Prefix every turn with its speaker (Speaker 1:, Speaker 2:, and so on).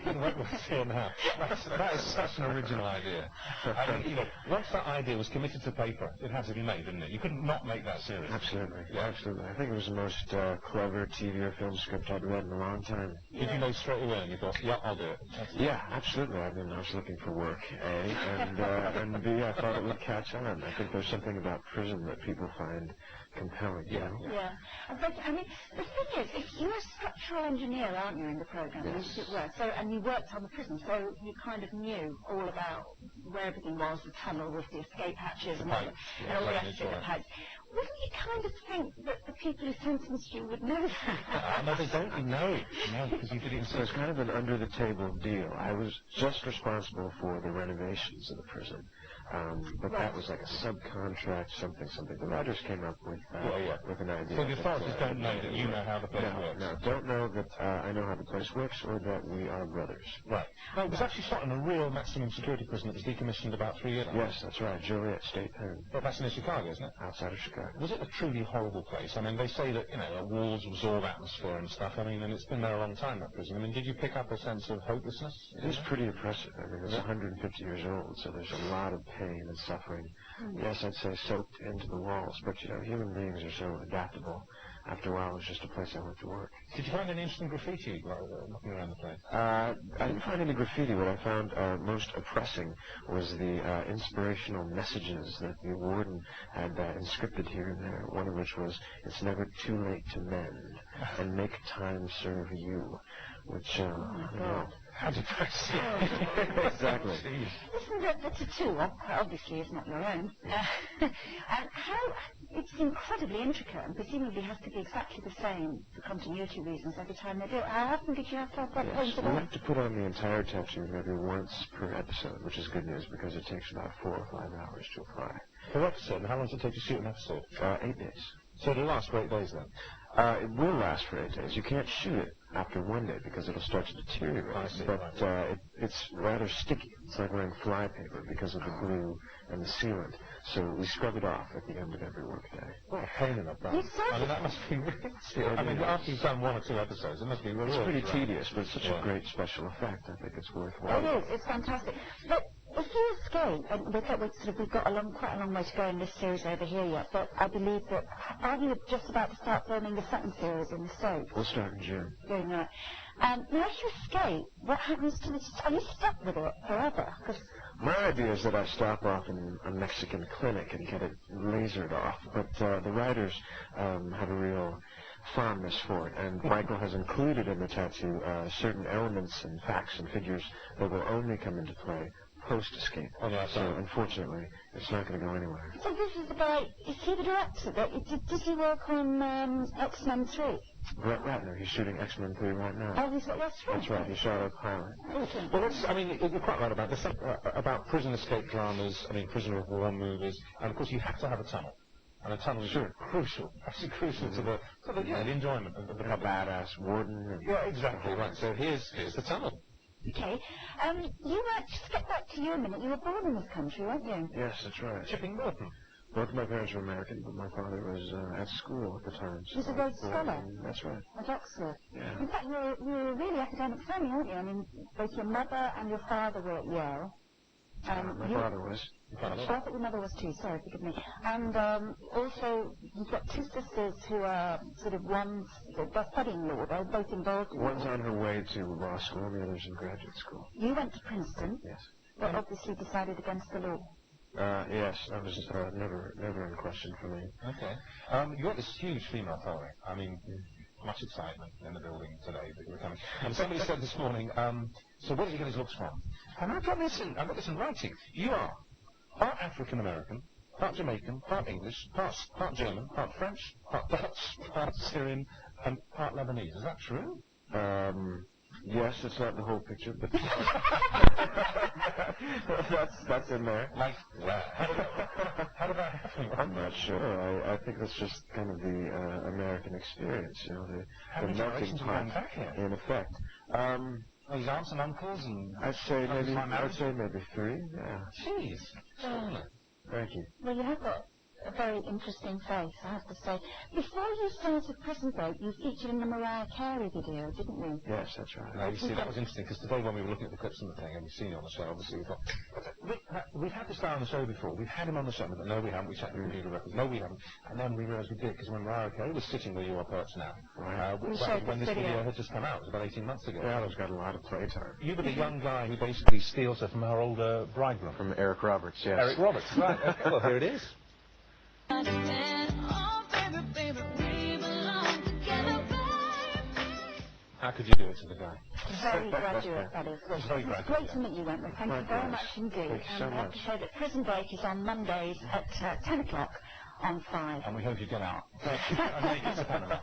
Speaker 1: in Wentworth still now. That is such an original idea. I mean, you know, once that idea was committed to paper, it had to be made, didn't it? You couldn't not make that series.
Speaker 2: Absolutely, yeah. Absolutely. I think it was the most clever TV or film script I'd read in a long time.
Speaker 1: Did you know straight away and you thought, yeah, I'll do it?
Speaker 2: Yeah, absolutely. I mean, I was looking for work, A, and B, I thought it would catch on. I think there's something about prison that people find compelling, you know?
Speaker 3: Yeah. But, I mean, the thing is, if you're a structural engineer, aren't you, in the program?
Speaker 2: Yes.
Speaker 3: And you worked on the prison, so you kind of knew all about where everything was, the tunnel with the escape hatches and all the rest of the pipes. Wouldn't you kind of think that the people who sentenced you would know that?
Speaker 1: No, they don't. You know. No, because you did it in
Speaker 2: So it's kind of an under-the-table deal. I was just responsible for the renovations of the prison. But that was like a subcontract, something. The writers came up with an idea.
Speaker 1: So the authorities don't know that you know how the place works?
Speaker 2: No, don't know that I know how the place works or that we are brothers.
Speaker 1: Right. No, it was actually shot in a real maximum security prison that was decommissioned about 3 years ago.
Speaker 2: Yes, that's right. Joliet State Pen.
Speaker 1: Well, that's in Chicago, isn't it?
Speaker 2: Outside of Chicago.
Speaker 1: Was it a truly horrible place? I mean, they say that, you know, walls absorb atmosphere and stuff. I mean, and it's been there a long time, that prison. I mean, did you pick up a sense of hopelessness?
Speaker 2: It is pretty oppressive. I mean, it's 150 years old, so there's a lot of pain and suffering. Yes, I'd say soaked into the walls, but, you know, human beings are so adaptable. After a while, it was just a place I went to work.
Speaker 1: Did you find any interesting graffiti looking around the place?
Speaker 2: I didn't find any graffiti. What I found most oppressing was the inspirational messages that the warden had inscripted here and there, one of which was, "It's never too late to mend, and make time serve you," which, you know...
Speaker 1: How depressing.
Speaker 2: Exactly.
Speaker 3: Listen, the tattoo, obviously, is not your own. And how... It's incredibly intricate and presumably has to be exactly the same for continuity reasons every time they do it. How often did you have to have that painted on?
Speaker 2: We have to put on the entire tattoo maybe once per episode, which is good news because it takes about 4 or 5 hours to apply.
Speaker 1: Per episode? And how long does it take to shoot an episode?
Speaker 2: 8 days.
Speaker 1: So it'll last for 8 days then?
Speaker 2: It will last for 8 days. You can't shoot it after 1 day because it'll start to deteriorate.
Speaker 1: I see,
Speaker 2: but it's rather sticky. It's like wearing flypaper because of the glue and the sealant. So we scrub it off at the end of every workday.
Speaker 1: What a pain in the butt. I mean, that must be really... I mean, after you've done 1 or 2 episodes, it must be really...
Speaker 2: It's pretty tedious, but it's such a great special effect. I think it's worthwhile.
Speaker 3: It is. It's fantastic. But if you escape, and we've got quite a long way to go in this series over here yet, but I believe that, aren't you just about to start filming the second series in the States?
Speaker 2: We'll start in June.
Speaker 3: Doing that. Now, if you escape, what happens to this? Are you stuck with it forever?
Speaker 2: My idea is that I stop off in a Mexican clinic and get it lasered off, but the writers have a real fondness for it, and Michael has included in the tattoo certain elements and facts and figures that will only come into play post-escape. So, unfortunately, it's not going to go anywhere.
Speaker 3: So this is about... Is he the director? Did he work on X-Men 3?
Speaker 2: Brett Ratner, he's shooting X-Men 3 right now.
Speaker 3: Oh, that's right.
Speaker 2: That's right, he shot a pilot.
Speaker 1: Well, I mean, you're quite right about this. About prison escape dramas, I mean, prisoner of war movies, and of course you have to have a tunnel. And a tunnel is crucial, absolutely crucial to the enjoyment of the
Speaker 2: badass warden.
Speaker 1: Yeah, exactly, right. So here's the tunnel.
Speaker 3: Okay. Just get back to you a minute. You were born in this country, weren't you?
Speaker 2: Yes, that's right.
Speaker 1: Chipping Norton.
Speaker 2: Both of my parents were American, but my father was at school at the time.
Speaker 3: He was a Rhodes Scholar?
Speaker 2: That's right.
Speaker 3: At Oxford?
Speaker 2: Yeah.
Speaker 3: In fact, you were a really academic family, weren't you? I mean, both your mother and your father were at Yale.
Speaker 2: My father was.
Speaker 3: I thought your mother was too, sorry, forgive me. And also, you've got 2 sisters who are sort of they're studying law, they're both involved in law.
Speaker 2: One's on her way to law school, and the other's in graduate school.
Speaker 3: You went to Princeton?
Speaker 2: Yes.
Speaker 3: But obviously decided against the law.
Speaker 2: Yes, that was never in question for me.
Speaker 1: Okay. You got this huge female following. I mean, much excitement in the building today that you were coming. And somebody said this morning, so where did you get his looks from? And I've got this in writing. You are part African American, part Jamaican, part English, part German, part French, part Dutch, part Syrian, and part Lebanese. Is that true?
Speaker 2: Yes, it's not the whole picture, but that's in there.
Speaker 1: Like, how did that happen?
Speaker 2: I'm not sure. I think that's just kind of the American experience, you know, the melting pot in effect.
Speaker 1: His aunts and uncles and
Speaker 2: I'd say maybe 3. Yeah.
Speaker 1: Jeez.
Speaker 2: Thank you.
Speaker 3: Well, you have got a very interesting face, I have to say. Before you started Prison Break, you featured in the Mariah Carey video, didn't you?
Speaker 2: Yes, that's right.
Speaker 1: Now, you see, that was interesting, because today when we were looking at the clips and the thing, and we've seen it on the show, obviously, we thought, we've had this guy on the show before. We've had him on the show, but no, we haven't. We checked the computer records. No, we haven't. And then we realised we did, because when Mariah Carey was sitting where you are perched now, when this video had just come out, it was about 18 months ago.
Speaker 2: Yeah, it's got a lot of playtime.
Speaker 1: You were the young guy who basically steals her from her older bridegroom.
Speaker 2: From Eric Roberts, yes.
Speaker 1: Eric Roberts, right. Okay, well, here it is. How could you do it to the guy?
Speaker 3: Very graduate, that is.
Speaker 1: It's very graduate.
Speaker 3: Great to meet you, Wentworth. Thank you very much indeed.
Speaker 2: Thank you so
Speaker 3: I have
Speaker 2: much.
Speaker 3: to say that Prison Break is on Mondays at 10 o'clock on 5.
Speaker 1: And we hope you get out. And make it to Panama.